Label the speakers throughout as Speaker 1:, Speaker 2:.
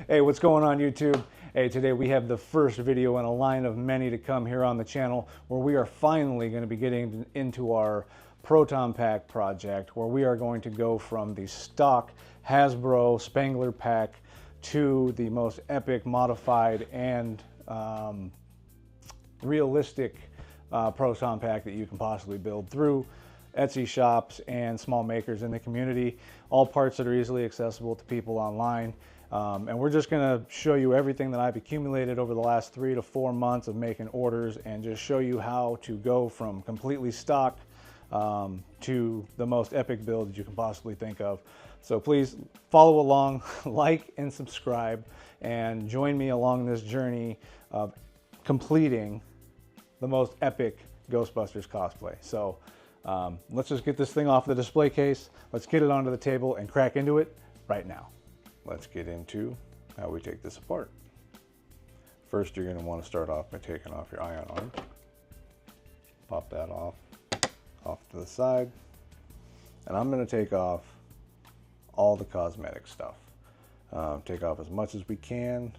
Speaker 1: Hey, what's going on YouTube? Hey, today we have the first video in a line of many to come here on the channel where we are finally going to be getting into our Proton Pack project, where we are going to go from the stock Hasbro Spengler pack to the most epic, modified, and realistic Proton Pack that you can possibly build through Etsy shops and small makers in the community, all parts that are easily accessible to people online. And we're just going to show you everything that I've accumulated over the last 3 to 4 months of making orders, and just show you how to go from completely stock to the most epic build that you can possibly think of. So please follow along, like and subscribe, and join me along this journey of completing the most epic Ghostbusters cosplay. So let's just get this thing off the display case. Let's get it onto the table and crack into it right now. Let's get into how we take this apart. First, you're going to want to start off by taking off your ion arm. Pop that off to the side. And I'm going to take off all the cosmetic stuff. Take off as much as we can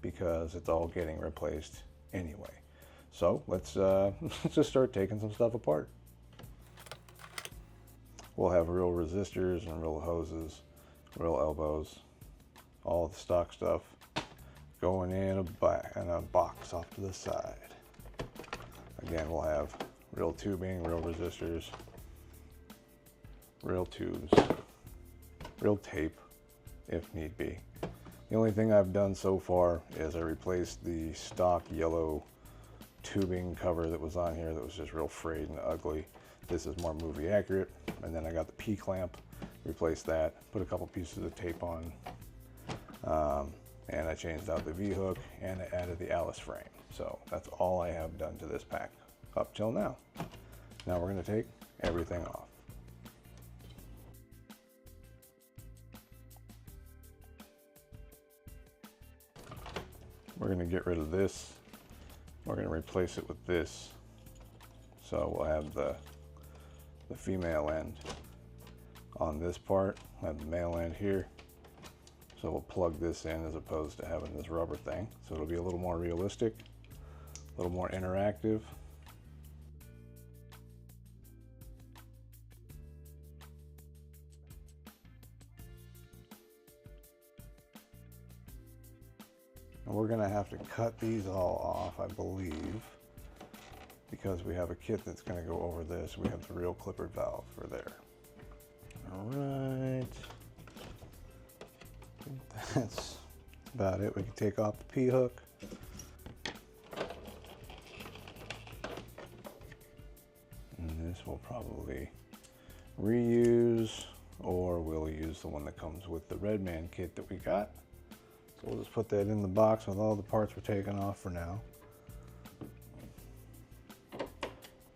Speaker 1: because it's all getting replaced anyway. So let's just start taking some stuff apart. We'll have real resistors and real hoses, real elbows, all the stock stuff going in a box off to the side. Again, we'll have real tubing, real resistors, real tubes, real tape if need be. The only thing I've done so far is I replaced the stock yellow tubing cover that was on here that was just real frayed and ugly. This is more movie accurate. And then I got the P-clamp, replaced that, put a couple pieces of tape on, and I changed out the V-hook and I added the Alice frame. So that's all I have done to this pack up till now. Now we're going to take everything off. We're going to get rid of this. We're going to replace it with this. So we'll have the female end on this part, we'll have the male end here. So we'll plug this in as opposed to having this rubber thing. So it'll be a little more realistic, a little more interactive. And we're gonna have to cut these all off, I believe, because we have a kit that's going to go over this. We have the real clipper valve for there. All right. That's about it. We can take off the P-hook. And this we'll probably reuse, or we'll use the one that comes with the Red Man kit that we got. So we'll just put that in the box with all the parts we're taking off for now.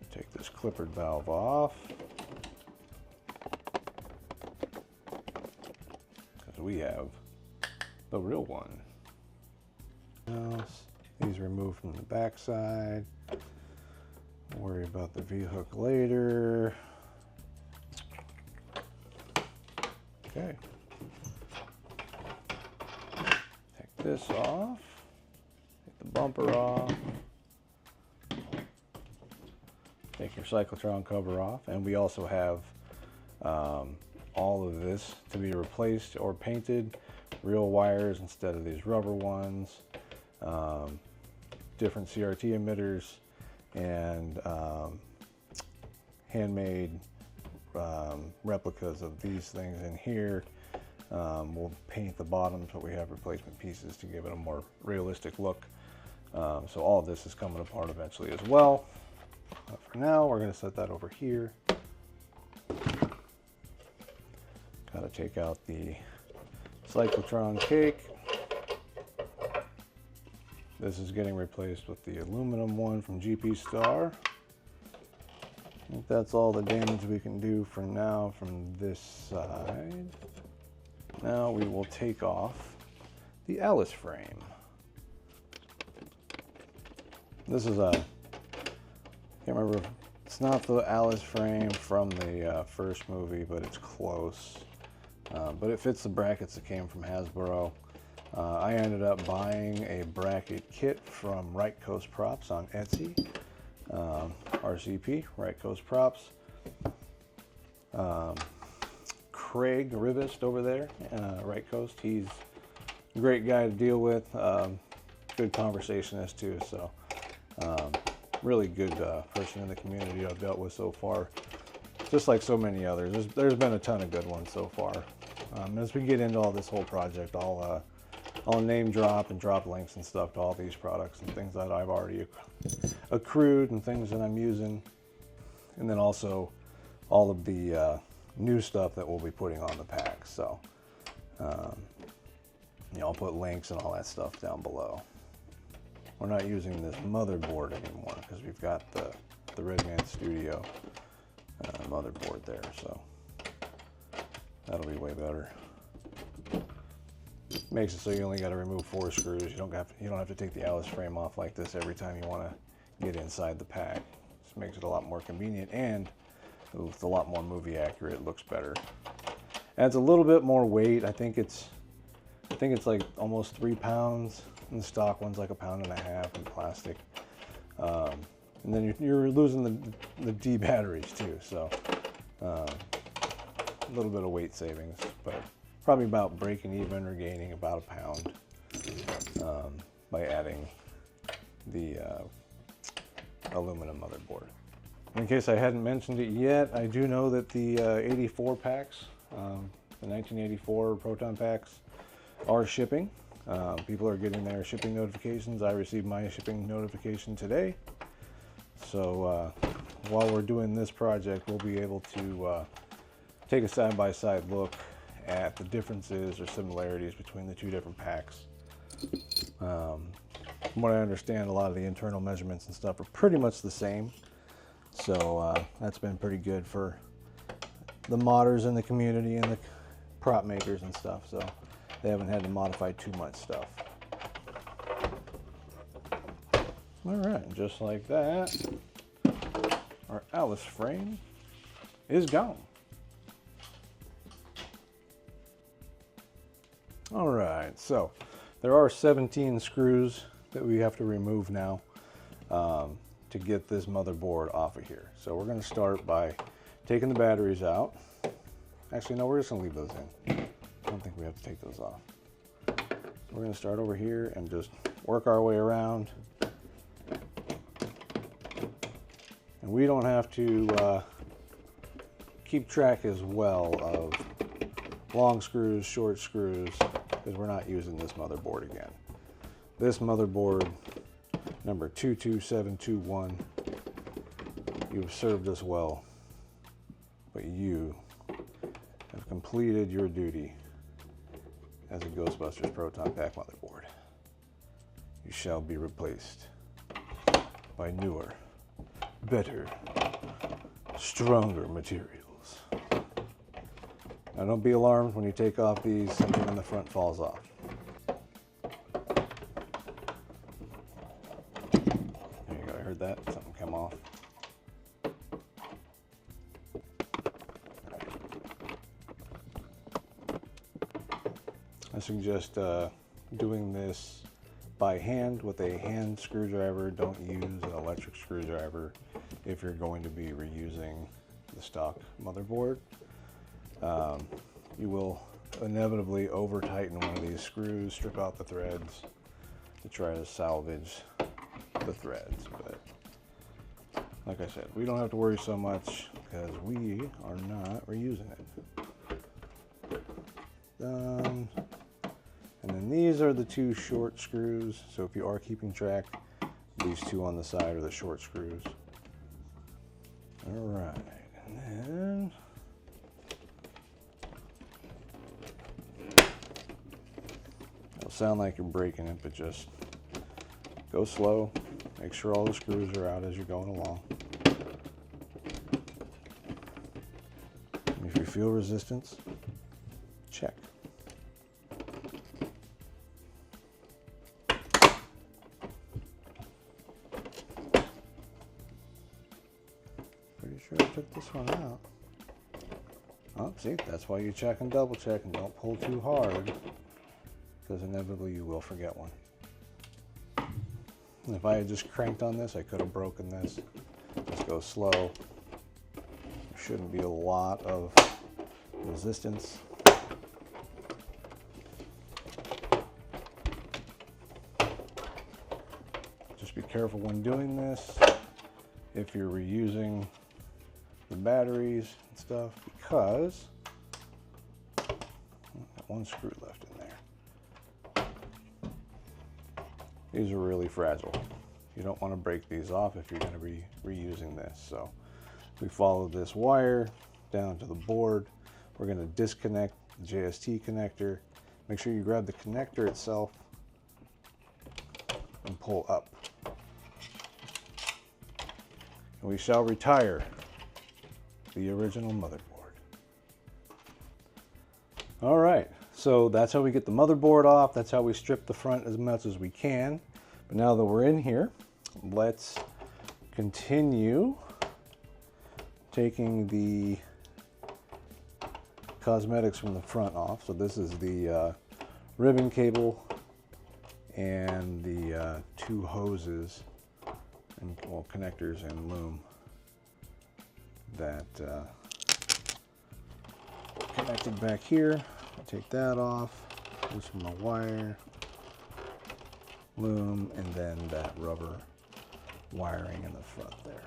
Speaker 1: Take this clippered valve off, because we have the real one. Now, these removed from the back side. Don't worry about the V-hook later. Okay. Take this off. Take the bumper off. Take your cyclotron cover off, and we also have all of this to be replaced or painted, real wires instead of these rubber ones, different CRT emitters, and handmade replicas of these things in here. We'll paint the bottoms, but we have replacement pieces to give it a more realistic look. So all of this is coming apart eventually as well. But for now, we're going to set that over here. Got to take out the cyclotron cake. This is getting replaced with the aluminum one from GP Star. I think that's all the damage we can do for now from this side. Now we will take off the Alice frame. This is a, can't remember, it's not the Alice frame from the first movie, but it's close. But it fits the brackets that came from Hasbro. I ended up buying a bracket kit from Right Coast Props on Etsy. RCP, Right Coast Props. Craig Rivest over there, Right Coast. He's a great guy to deal with. Good conversationist too. So really good person in the community I've dealt with so far. Just like so many others, there's been a ton of good ones so far. As we get into all this whole project, I'll name drop and drop links and stuff to all these products and things that I've already accrued and things that I'm using, and then also all of the new stuff that we'll be putting on the pack. So I'll put links and all that stuff down below. We're not using this motherboard anymore because we've got the Redman Studio motherboard there, so that'll be way better. Makes it so you only got to remove 4 screws. You don't have to take the Alice frame off like this every time you want to get inside the pack. Just makes it a lot more convenient, and it's a lot more movie accurate. It looks better. Adds a little bit more weight. I think it's like almost 3 pounds. And the stock one's like 1.5 pounds in plastic. And then you're losing the D batteries too, so a little bit of weight savings, but probably about breaking even or gaining about 1 pound by adding the aluminum motherboard. In case I hadn't mentioned it yet, I do know that the 84 packs, the 1984 Proton packs, are shipping. People are getting their shipping notifications. I received my shipping notification today. So while we're doing this project, we'll be able to take a side-by-side look at the differences or similarities between the 2 different packs. From what I understand, a lot of the internal measurements and stuff are pretty much the same. So that's been pretty good for the modders in the community and the prop makers and stuff. So they haven't had to modify too much stuff. All right, just like that, our Alice frame is gone. All right, so there are 17 screws that we have to remove now to get this motherboard off of here. So we're going to start by taking the batteries out. Actually, no, we're just going to leave those in. I don't think we have to take those off. We're going to start over here and just work our way around. And we don't have to keep track as well of long screws, short screws, because we're not using this motherboard again. This motherboard, number 22721, you've served us well, but you have completed your duty as a Ghostbusters Proton Pack motherboard. You shall be replaced by newer, better, stronger materials. Now don't be alarmed when you take off these, something in the front falls off. There you go, I heard that, something come off. I suggest doing this by hand with a hand screwdriver. Don't use an electric screwdriver if you're going to be reusing the stock motherboard. You will inevitably over tighten one of these screws, strip out the threads to try to salvage the threads. But like I said, we don't have to worry so much because we are not reusing it. And then these are the 2 short screws. So if you are keeping track, these 2 on the side are the short screws. All right, and then it'll sound like you're breaking it, but just go slow. Make sure all the screws are out as you're going along. And if you feel resistance, check. Pretty sure I took this one out. Oh, see, that's why you check and double check and don't pull too hard. because inevitably you will forget one. And if I had just cranked on this, I could have broken this. Let's go slow. There shouldn't be a lot of resistance. Just be careful when doing this if you're reusing the batteries and stuff, because one screw left in there. These are really fragile. You don't want to break these off if you're going to be reusing this. So we follow this wire down to the board. We're going to disconnect the JST connector. Make sure you grab the connector itself and pull up. And we shall retire the original motherboard. All right, so that's how we get the motherboard off. That's how we strip the front as much as we can. But now that we're in here, let's continue taking the cosmetics from the front off. So this is the ribbon cable and the two hoses and, well, connectors and loom that connected back here. I'll take that off, loosen the wire, loom, and then that rubber wiring in the front there.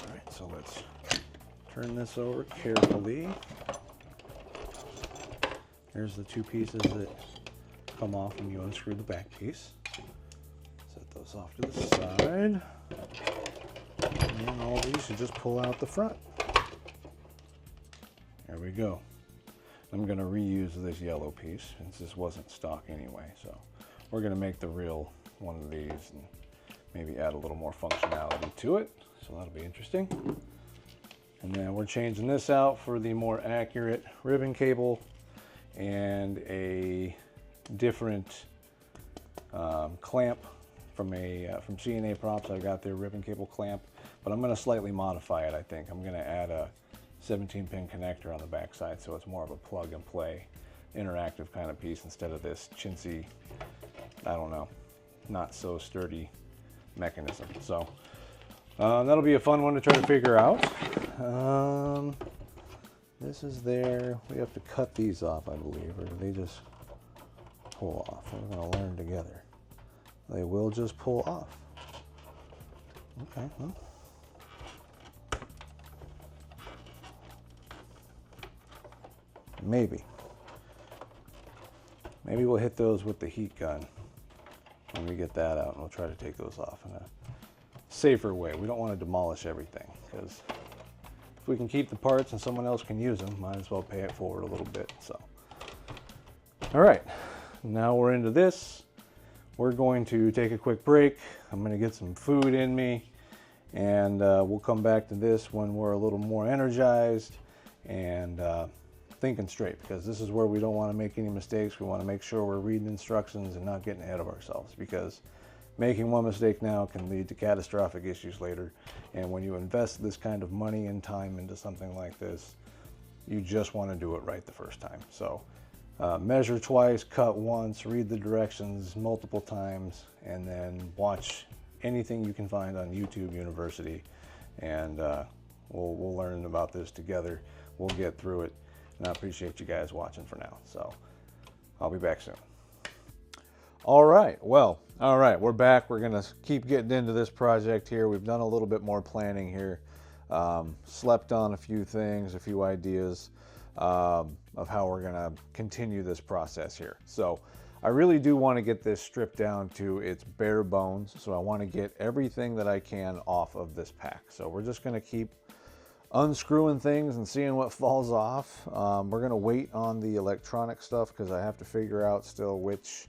Speaker 1: All right, so let's turn this over carefully. Here's the two pieces that come off when you unscrew the back piece. Set those off to the side. And then all these should just pull out the front. There we go. I'm going to reuse this yellow piece since this wasn't stock anyway. So we're going to make the real one of these and maybe add a little more functionality to it. So that'll be interesting. And then we're changing this out for the more accurate ribbon cable and a different clamp from C&A Props. I got their ribbon cable clamp, but I'm going to slightly modify it. I think I'm going to add a 17-pin connector on the back side, so it's more of a plug and play interactive kind of piece instead of this chintzy, I don't know, not so sturdy mechanism. So that'll be a fun one to try to figure out. This is there. We have to cut these off, I believe, or do they just pull off? We're going to learn together. They will just pull off. Okay, well. Maybe we'll hit those with the heat gun when we get that out, and we'll try to take those off in a safer way. We don't want to demolish everything, because if we can keep the parts and someone else can use them, might as well pay it forward a little bit. So, all right, now we're into this. We're going to take a quick break. I'm going to get some food in me, and we'll come back to this when we're a little more energized and thinking straight, because this is where we don't want to make any mistakes. We want to make sure we're reading instructions and not getting ahead of ourselves, because making one mistake now can lead to catastrophic issues later. And when you invest this kind of money and time into something like this, you just want to do it right the first time. So measure twice, cut once, read the directions multiple times, and then watch anything you can find on YouTube University, and we'll learn about this together. We'll get through it. And I appreciate you guys watching for now. So I'll be back soon. All right, we're back. We're gonna keep getting into this project here. We've done a little bit more planning here. Slept on a few things, a few ideas of how we're gonna continue this process here. So I really do want to get this stripped down to its bare bones. So I want to get everything that I can off of this pack. So we're just gonna keep unscrewing things and seeing what falls off. We're gonna wait on the electronic stuff because I have to figure out still which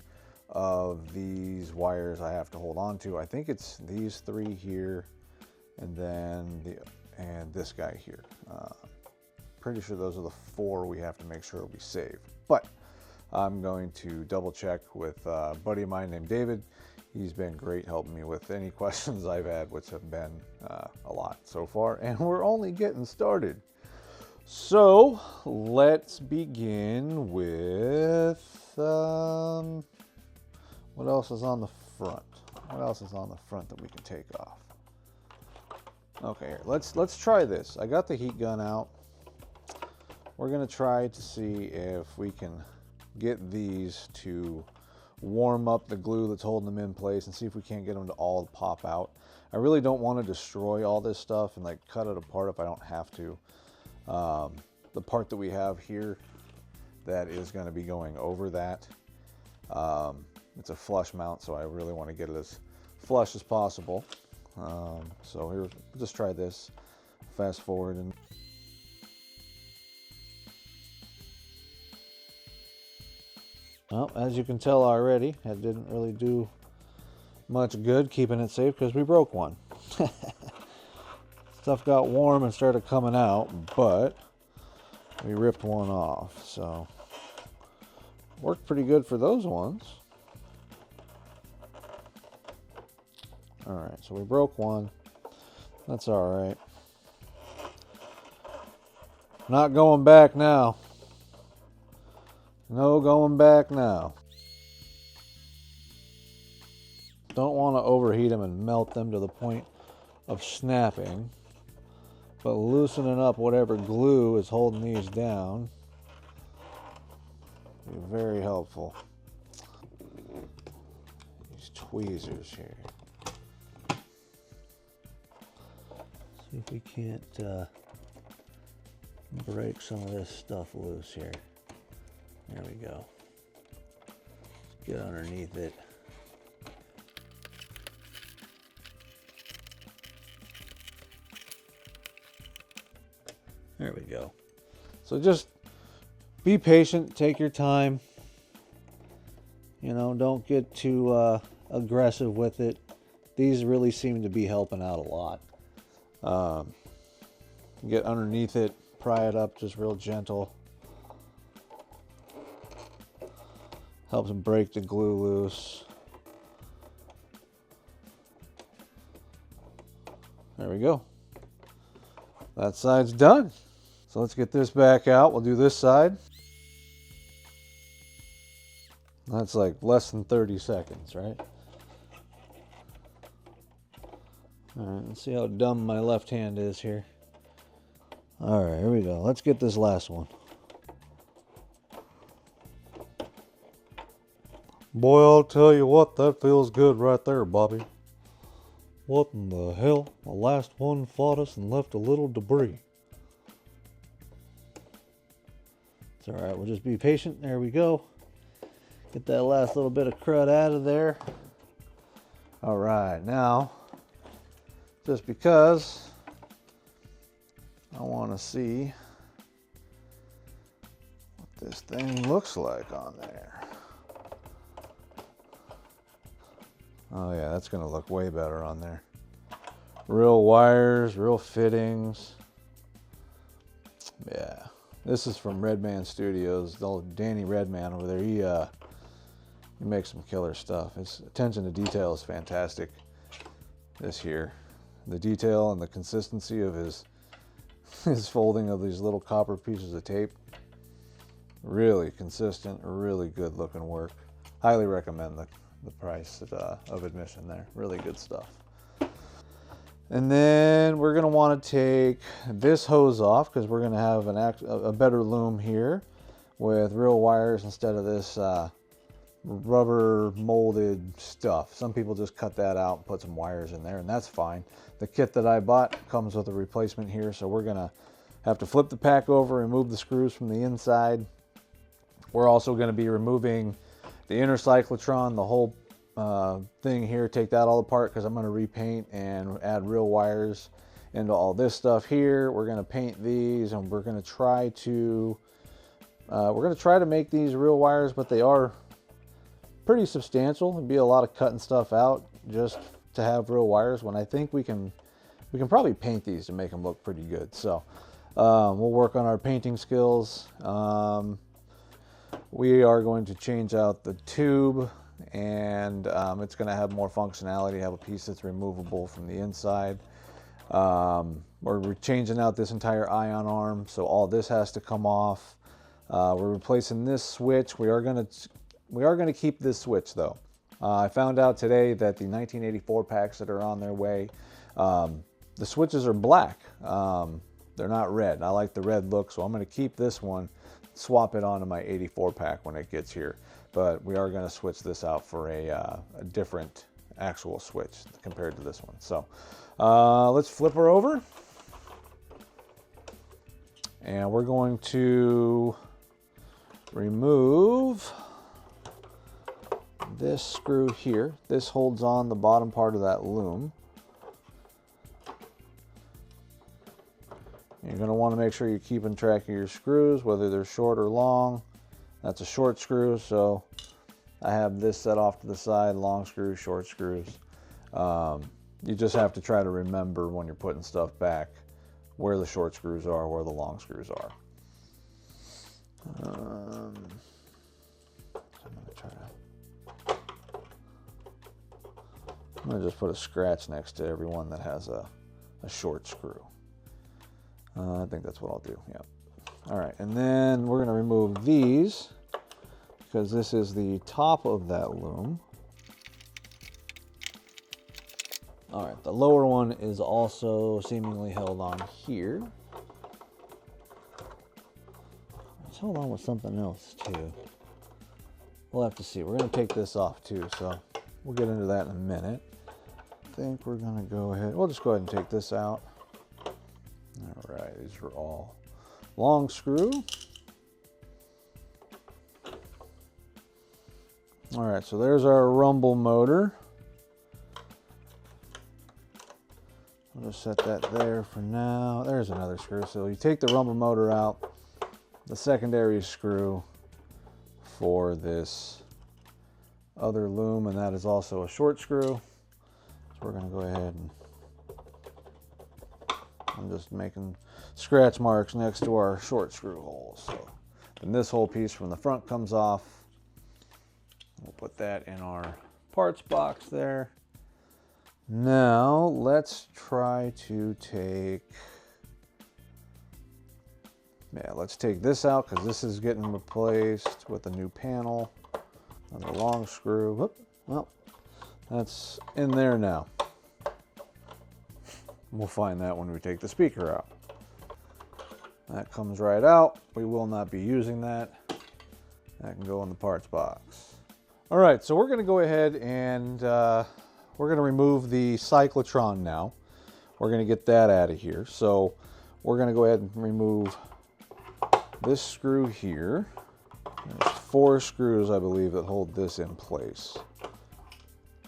Speaker 1: of these wires I have to hold on to. I think it's these three here, and then this guy here. Pretty sure those are the four we have to make sure we save. But I'm going to double check with a buddy of mine named David. He's been great helping me with any questions I've had, which have been a lot so far, and we're only getting started. So let's begin with what else is on the front? What else is on the front that we can take off? Okay, here, let's try this. I got the heat gun out. We're gonna try to see if we can get these to warm up the glue that's holding them in place and see if we can't get them to all pop out. I really don't want to destroy all this stuff and like cut it apart if I don't have to. The part that we have here that is going to be going over that, it's a flush mount, so I really want to get it as flush as possible. So here, just try this. Fast forward and well, as you can tell already, it didn't really do much good keeping it safe because we broke one. Stuff got warm and started coming out, but we ripped one off, so worked pretty good for those ones. All right, so we broke one. That's all right. Not going back now. No going back now. Don't want to overheat them and melt them to the point of snapping, but loosening up whatever glue is holding these down be very helpful. These tweezers here. See if we can't break some of this stuff loose here. There we go. Let's get underneath it. There we go. So just be patient, take your time. You know, don't get too aggressive with it. These really seem to be helping out a lot. Get underneath it, pry it up just real gentle. Helps break the glue loose. There we go. That side's done. So let's get this back out. We'll do this side. That's like less than 30 seconds, right? All right, let's see how dumb my left hand is here. All right, here we go. Let's get this last one. Boy, I'll tell you what, that feels good right there, Bobby. What in the hell? The last one fought us and left a little debris. It's all right, we'll just be patient. There we go. Get that last little bit of crud out of there. All right, now, just because I want to see what this thing looks like on there. Oh yeah, that's gonna look way better on there. Real wires, real fittings. Yeah, this is from Redman Studios. The old Danny Redman over there, he makes some killer stuff. His attention to detail is fantastic this here. The detail and the consistency of his folding of these little copper pieces of tape. Really consistent, really good looking work. Highly recommend the price of admission there. Really good stuff. And then we're going to want to take this hose off because we're going to have a better loom here with real wires instead of this rubber molded stuff. Some people just cut that out and put some wires in there, and that's fine. The kit that I bought comes with a replacement here, so we're going to have to flip the pack over, remove the screws from the inside. We're also going to be removing the inner cyclotron, the whole thing here, take that all apart because I'm going to repaint and add real wires into all this stuff here. We're going to paint these, and we're going to try to make these real wires, but they are pretty substantial. It'd be a lot of cutting stuff out just to have real wires, when I think we can probably paint these to make them look pretty good. So we'll work on our painting skills. We are going to change out the tube, and it's going to have more functionality, have a piece that's removable from the inside. We're changing out this entire ion arm, so all this has to come off. We're replacing this switch. We are gonna keep this switch though. I found out today that the 1984 packs that are on their way, the switches are black. They're not red. I like the red look, so I'm going to keep this one, swap it onto my 84 pack when it gets here. But we are going to switch this out for a different actual switch compared to this one. So let's flip her over. And we're going to remove this screw here. This holds on the bottom part of that loom. You're going to want to make sure you're keeping track of your screws, whether they're short or long. That's a short screw, so I have this set off to the side, long screws, short screws. You just have to try to remember when you're putting stuff back where the short screws are, where the long screws are. I'm going to just put a scratch next to every one that has a short screw. I think that's what I'll do, yeah. All right, and then we're gonna remove these because this is the top of that loom. All right, the lower one is also seemingly held on here. It's held on with something else too. We'll have to see. We're gonna take this off too, so we'll get into that in a minute. I think we're gonna go ahead, we'll just go ahead and take this out. All right, these are all long screw. All right, so there's our rumble motor. I'll just set that there for now. There's another screw. So you take the rumble motor out, the secondary screw for this other loom, and that is also a short screw. So we're gonna go ahead and I'm just making scratch marks next to our short screw holes. So then this whole piece from the front comes off. We'll put that in our parts box there. Now let's try to let's take this out because this is getting replaced with a new panel. Another long screw. Whoop. Well, that's in there now. We'll find that when we take the speaker out. That comes right out. We will not be using that. That can go in the parts box. All right, so we're gonna go ahead and we're gonna remove the cyclotron now. We're gonna get that out of here. So we're gonna go ahead and remove this screw here. There's 4 screws, I believe, that hold this in place.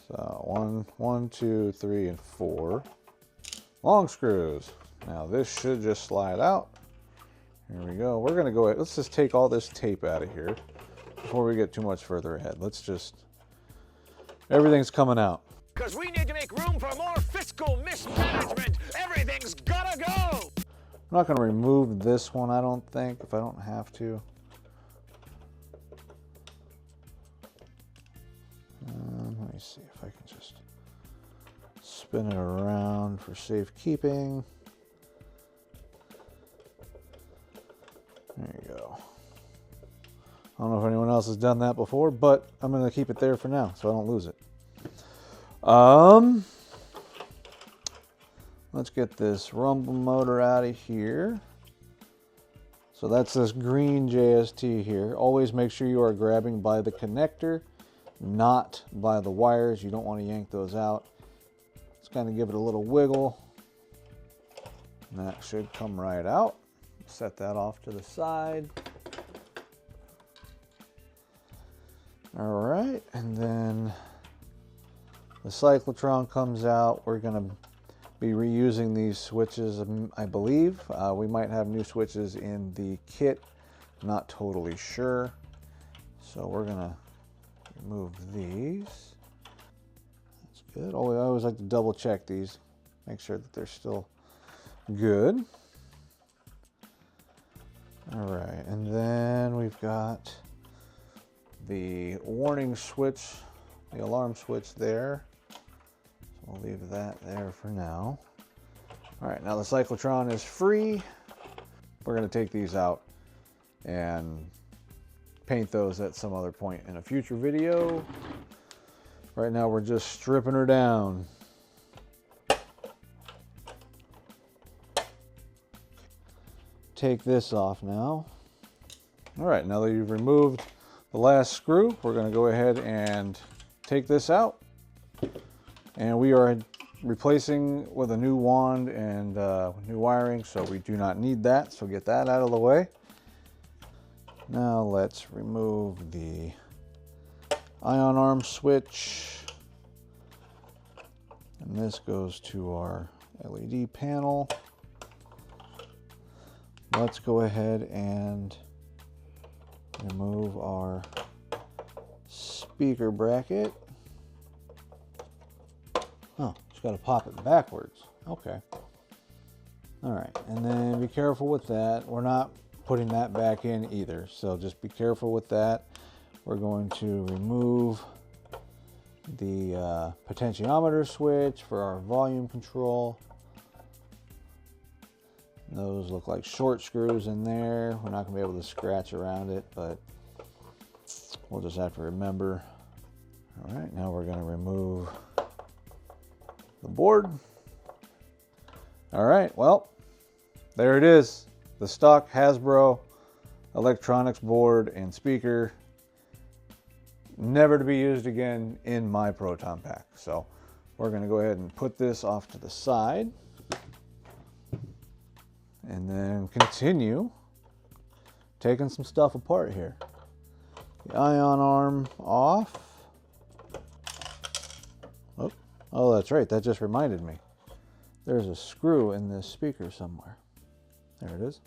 Speaker 1: So 1, 2, 3, and 4. Long screws. Now this should just slide out. Here we go. We're gonna go ahead, let's just take all this tape out of here before we get too much further ahead. Let's just, everything's coming out.
Speaker 2: Because we need to make room for more fiscal mismanagement. Everything's gotta go.
Speaker 1: I'm not gonna remove this one, I don't think, if I don't have to. Let me see if I can just spin it around for safekeeping. There you go. I don't know if anyone else has done that before, but I'm going to keep it there for now so I don't lose it. Let's get this rumble motor out of here. So that's this green JST here. Always make sure you are grabbing by the connector, not by the wires. You don't want to yank those out. Just kind of give it a little wiggle. And that should come right out. Set that off to the side. All right, and then the cyclotron comes out. We're going to be reusing these switches, I believe. We might have new switches in the kit. Not totally sure. So we're going to remove these. That's good. Oh, I always like to double check these. Make sure that they're still good. All right, and then we've got the warning switch, the alarm switch there. So we'll leave that there for now. All right, now the cyclotron is free. We're going to take these out and paint those at some other point in a future video. Right now we're just stripping her down. Take this off now. All right, now that you've removed the last screw, we're going to go ahead and take this out. And we are replacing with a new wand and new wiring, so we do not need that. So get that out of the way. Now let's remove the ion arm switch. And this goes to our LED panel. Let's go ahead and remove our speaker bracket. Oh, just got to pop it backwards. Okay. All right, and then be careful with that. We're not putting that back in either, so just be careful with that. We're going to remove the potentiometer switch for our volume control. Those look like short screws in there. We're not going to be able to scratch around it, but we'll just have to remember. All right, now we're going to remove the board. All right, well, there it is. The stock Hasbro electronics board and speaker. Never to be used again in my Proton Pack. So we're going to go ahead and put this off to the side. And then continue taking some stuff apart here. The ion arm off. Oh, that's right. That just reminded me. There's a screw in this speaker somewhere. There it is.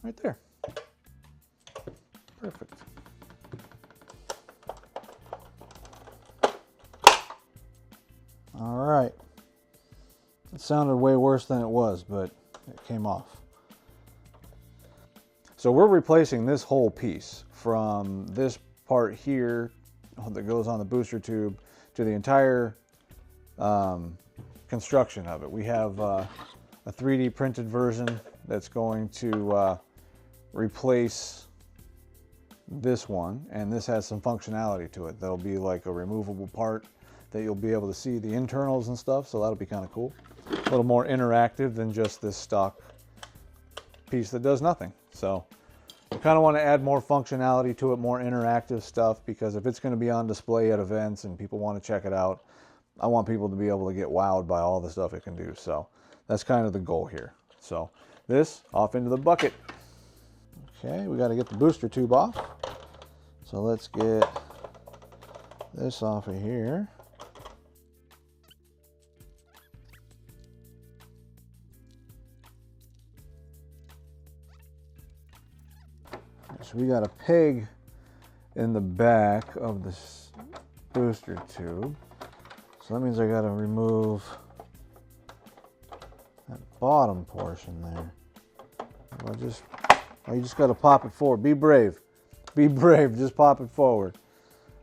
Speaker 1: Right there. Perfect. All right. It sounded way worse than it was, but it came off. So we're replacing this whole piece from this part here that goes on the booster tube to the entire construction of it. We have a 3D printed version that's going to replace this one, and this has some functionality to it. That'll be like a removable part that you'll be able to see the internals and stuff, so that'll be kind of cool. A little more interactive than just this stock piece that does nothing. So we kind of want to add more functionality to it, more interactive stuff, because if it's going to be on display at events and people want to check it out, I want people to be able to get wowed by all the stuff it can do. So that's kind of the goal here. So this off into the bucket. Okay, we got to get the booster tube off. So let's get this off of here. So we got a peg in the back of this booster tube. So that means I got to remove that bottom portion there. You just got to pop it forward. Be brave. Be brave. Just pop it forward.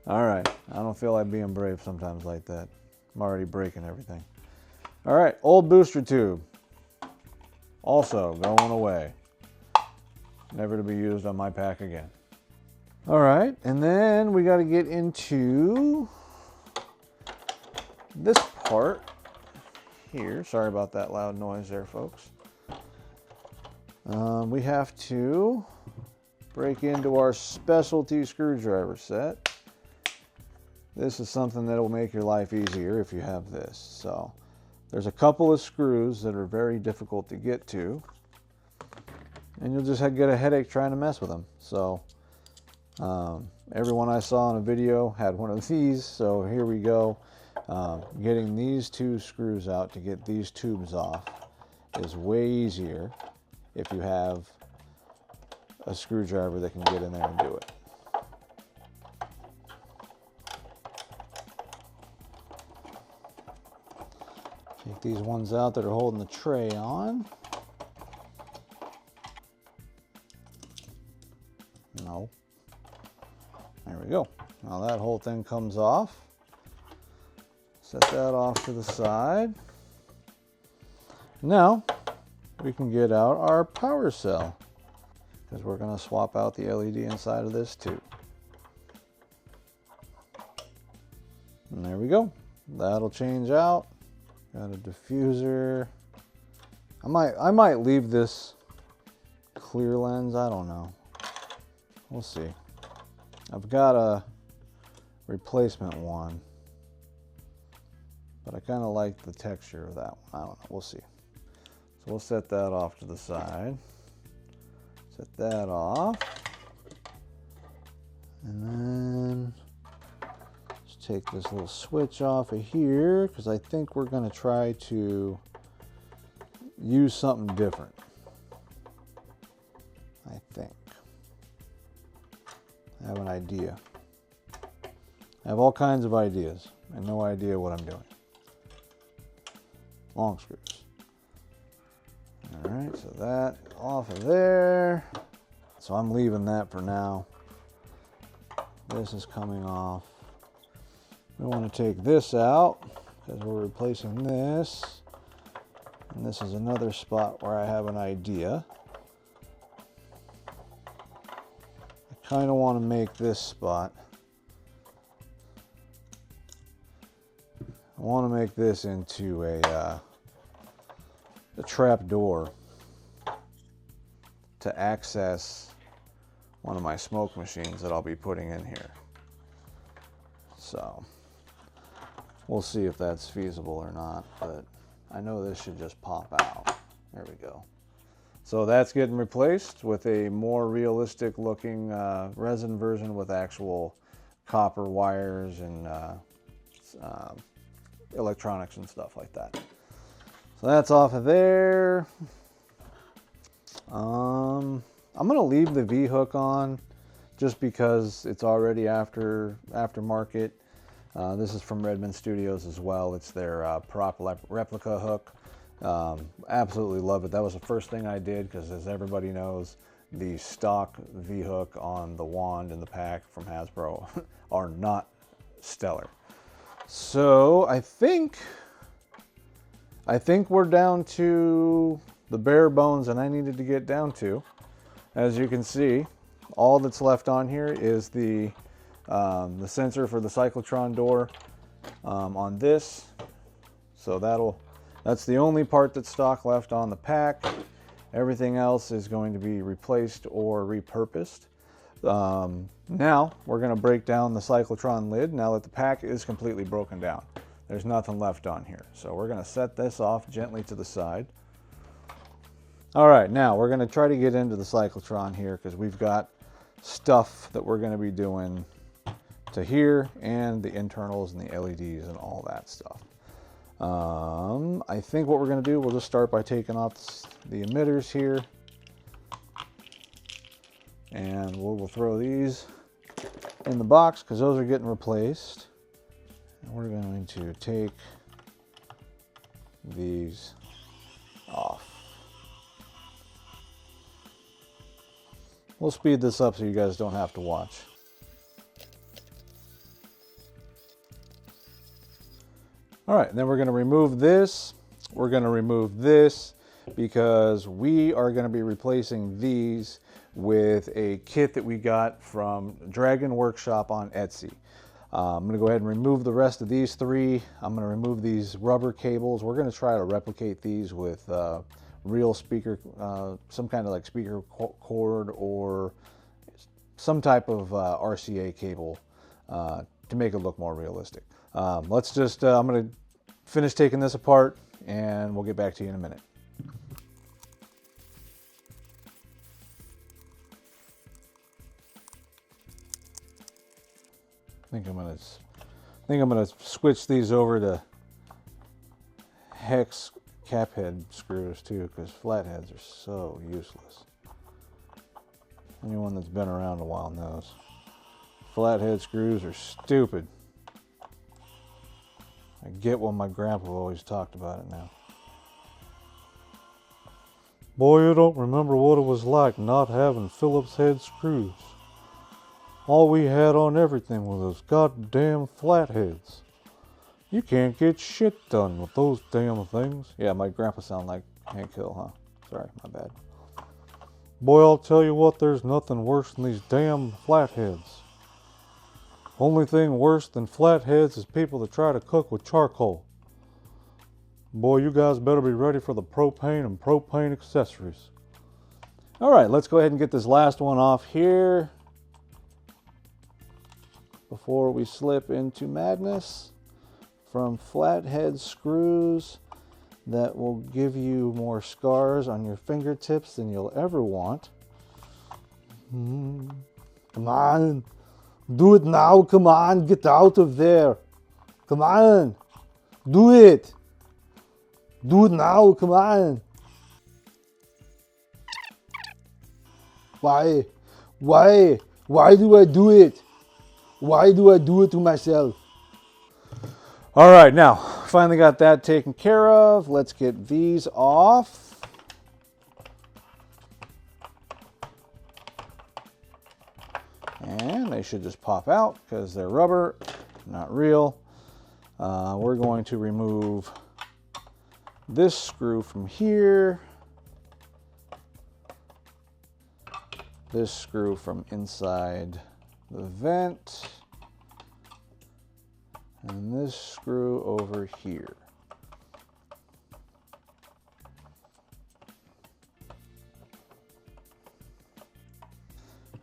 Speaker 1: All right. I don't feel like being brave sometimes like that. I'm already breaking everything. All right. Old booster tube. Also going away. Never to be used on my pack again. All right, and then we got to get into this part here. Sorry about that loud noise there, folks. We have to break into our specialty screwdriver set. This is something that will make your life easier if you have this. So there's a couple of screws that are very difficult to get to, and you'll just get a headache trying to mess with them. So everyone I saw in a video had one of these, so here we go. Getting these two screws out to get these tubes off is way easier if you have a screwdriver that can get in there and do it. Take these ones out that are holding the tray on. No. There we go. Now that whole thing comes off. Set that off to the side. Now we can get out our power cell, because we're going to swap out the LED inside of this too. And there we go. That'll change out. Got a diffuser. I might leave this clear lens. I don't know. We'll see. I've got a replacement one, but I kind of like the texture of that one. I don't know. We'll see. So we'll set that off to the side. Set that off. And then just take this little switch off of here, because I think we're going to try to use something different. I think. I have an idea. I have all kinds of ideas and no idea what I'm doing. Long screws. All right, so that off of there. So I'm leaving that for now. This is coming off. We want to take this out because we're replacing this. And this is another spot where I have an idea. I kind of want to make this spot. I want to make this into a trap door to access one of my smoke machines that I'll be putting in here. So we'll see if that's feasible or not, but I know this should just pop out. There we go. So that's getting replaced with a more realistic looking resin version with actual copper wires and electronics and stuff like that. So that's off of there. I'm gonna leave the V-hook on just because it's already aftermarket. This is from Redmond Studios as well. It's their prop replica hook. Absolutely love it. That was the first thing I did because, as everybody knows, the stock V-hook on the wand and the pack from Hasbro are not stellar. So I think we're down to the bare bones that I needed to get down to. As you can see, all that's left on here is the sensor for the cyclotron door on this. So that's the only part that's stock left on the pack. Everything else is going to be replaced or repurposed. Now we're going to break down the cyclotron lid now that the pack is completely broken down. There's nothing left on here. So we're going to set this off gently to the side. All right, now we're going to try to get into the cyclotron here because we've got stuff that we're going to be doing to here and the internals and the LEDs and all that stuff. I think what we're going to do, we'll just start by taking off the emitters here. And we'll throw these in the box because those are getting replaced. And we're going to take these off. We'll speed this up so you guys don't have to watch. All right, then we're going to remove this. We're going to remove this because we are going to be replacing these with a kit that we got from Dragon Workshop on Etsy. I'm going to go ahead and remove the rest of these three. I'm going to remove these rubber cables. We're going to try to replicate these with real speaker, some kind of like speaker cord or some type of RCA cable to make it look more realistic. Let's just, I'm going to finish taking this apart and we'll get back to you in a minute. I think I'm gonna switch these over to hex cap head screws too, because flatheads are so useless. Anyone that's been around a while knows. Flathead screws are stupid. I get what my grandpa always talked about it now. Boy, you don't remember what it was like not having Phillips head screws. All we had on everything was those goddamn flatheads. You can't get shit done with those damn things. Yeah, my grandpa sounded like Can't kill, huh? Sorry, my bad. Boy, I'll tell you what, there's nothing worse than these damn flatheads. Only thing worse than flatheads is people that try to cook with charcoal. Boy, you guys better be ready for the propane and propane accessories. All right, let's go ahead and get this last one off here before we slip into madness. From flathead screws that will give you more scars on your fingertips than you'll ever want. Come on, do it now, come on, get out of there. Come on, do it. Do it now, come on. Why? Why do I do it? Why do I do it to myself? All right, now, finally got that taken care of. Let's get these off. And they should just pop out because they're rubber, not real. We're going to remove this screw from here. This screw from inside the vent. And this screw over here.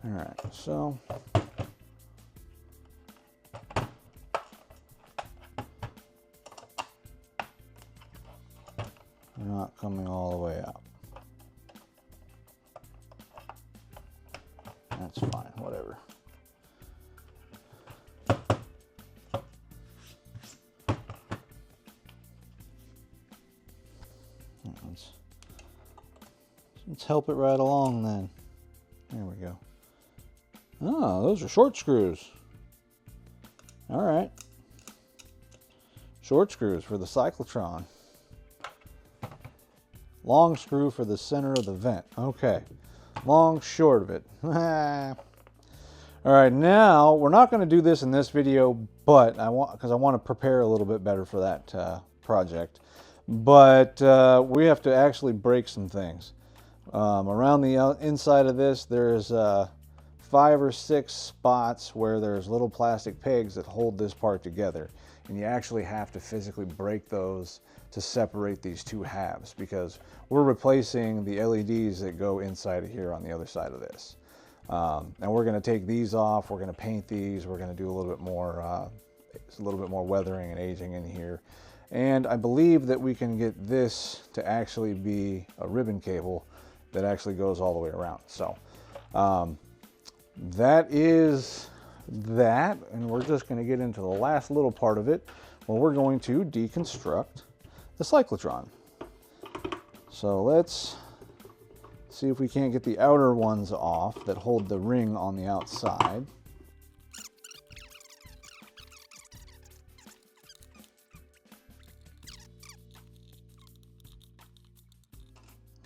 Speaker 1: All right, so they're not coming all the way out. That's fine, whatever. Let's help it right along then. There we go. Oh, those are short screws. All right. Short screws for the cyclotron. Long screw for the center of the vent. Okay. Long, short of it. All right, now we're not going to do this in this video, but because I want to prepare a little bit better for that project. But we have to actually break some things. Around the inside of this, there's 5 or 6 spots where there's little plastic pegs that hold this part together. And you actually have to physically break those to separate these two halves, because we're replacing the LEDs that go inside of here on the other side of this. And we're going to take these off. We're going to paint these. We're going to do a little bit more weathering and aging in here. And I believe that we can get this to actually be a ribbon cable that actually goes all the way around. So that is that, and we're just going to get into the last little part of it where we're going to deconstruct the cyclotron. So let's see if we can't get the outer ones off that hold the ring on the outside.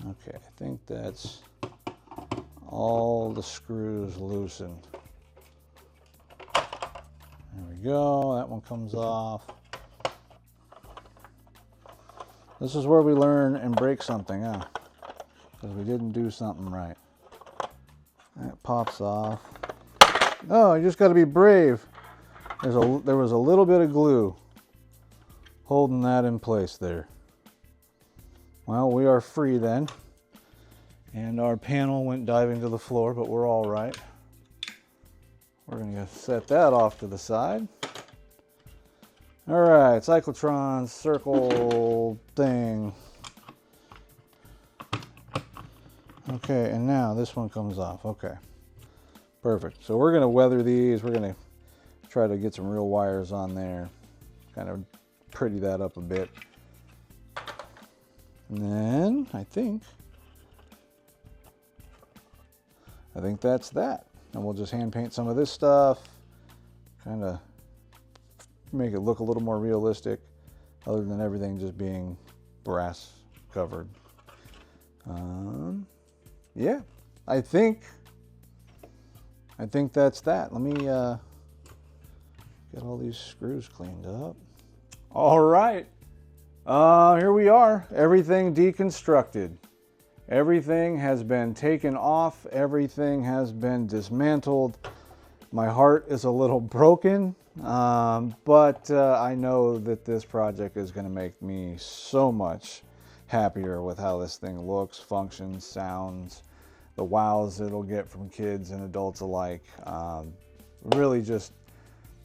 Speaker 1: Okay, I think that's all the screws loosened. There we go, that one comes off. This is where we learn and break something, huh? Because we didn't do something right. That pops off. Oh, you just got to be brave. There was a little bit of glue holding that in place there. Well, we are free then. And our panel went diving to the floor, but we're all right. We're going to set that off to the side. All right, cyclotron circle thing. Okay, and now this one comes off. Okay, perfect. So we're going to weather these. We're going to try to get some real wires on there, kind of pretty that up a bit. And then I think that's that. And we'll just hand paint some of this stuff, kind of make it look a little more realistic, other than everything just being brass covered. Yeah, I think that's that. Let me get all these screws cleaned up. All right, Here we are, everything deconstructed. Everything has been taken off, everything has been dismantled. My heart is a little broken, but I know that this project is going to make me so much happier with how this thing looks, functions, sounds, the wows it'll get from kids and adults alike. Really just,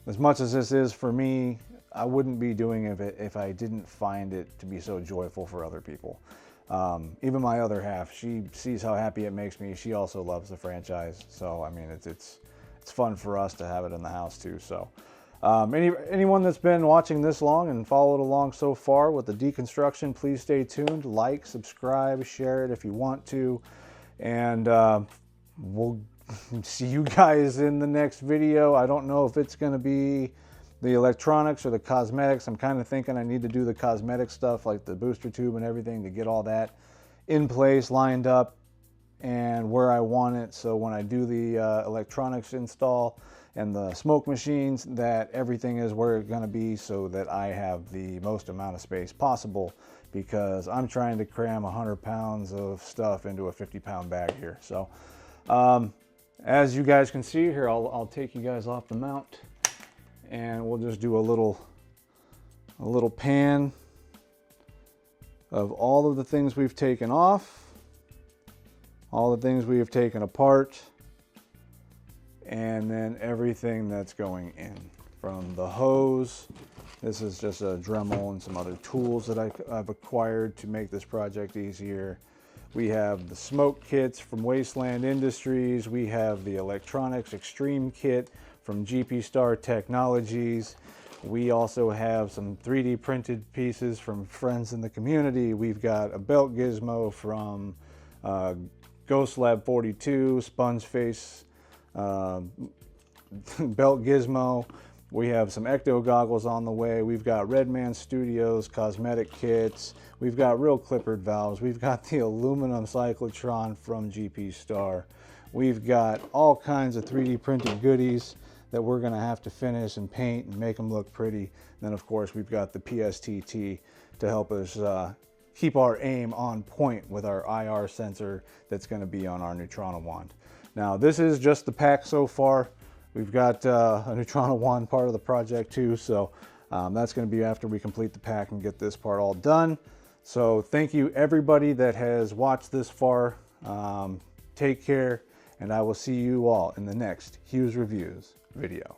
Speaker 1: as much as this is for me, I wouldn't be doing it if I didn't find it to be so joyful for other people. Even my other half, she sees how happy it makes me. She also loves the franchise. So, I mean, it's fun for us to have it in the house too. So, anyone that's been watching this long and followed along so far with the deconstruction, please stay tuned. Like, subscribe, share it if you want to. And we'll see you guys in the next video. I don't know if it's going to be the electronics or the cosmetics. I'm kind of thinking I need to do the cosmetic stuff like the booster tube and everything to get all that in place, lined up, and where I want it. So when I do the electronics install and the smoke machines, that everything is where it's going to be so that I have the most amount of space possible, because I'm trying to cram 100 pounds of stuff into a 50-pound bag here. So as you guys can see here, I'll take you guys off the mount, and we'll just do a little pan of all of the things we've taken off, all the things we have taken apart, and then everything that's going in. From the hose, this is just a Dremel and some other tools that I've acquired to make this project easier. We have the smoke kits from Wasteland Industries. We have the electronics extreme kit from GP Star Technologies. We also have some 3D printed pieces from friends in the community. We've got a belt gizmo from Ghost Lab 42, sponge face belt gizmo. We have some ecto goggles on the way. We've got Redman Studios cosmetic kits. We've got real clippered valves. We've got the aluminum cyclotron from GP Star. We've got all kinds of 3D printed goodies that we're gonna have to finish and paint and make them look pretty. And then of course we've got the PSTT to help us keep our aim on point with our IR sensor that's gonna be on our Neutrona wand. Now this is just the pack so far. We've got a Neutrona wand part of the project too, so that's gonna be after we complete the pack and get this part all done. So thank you everybody that has watched this far. Take care, and I will see you all in the next Hughes Reviews video.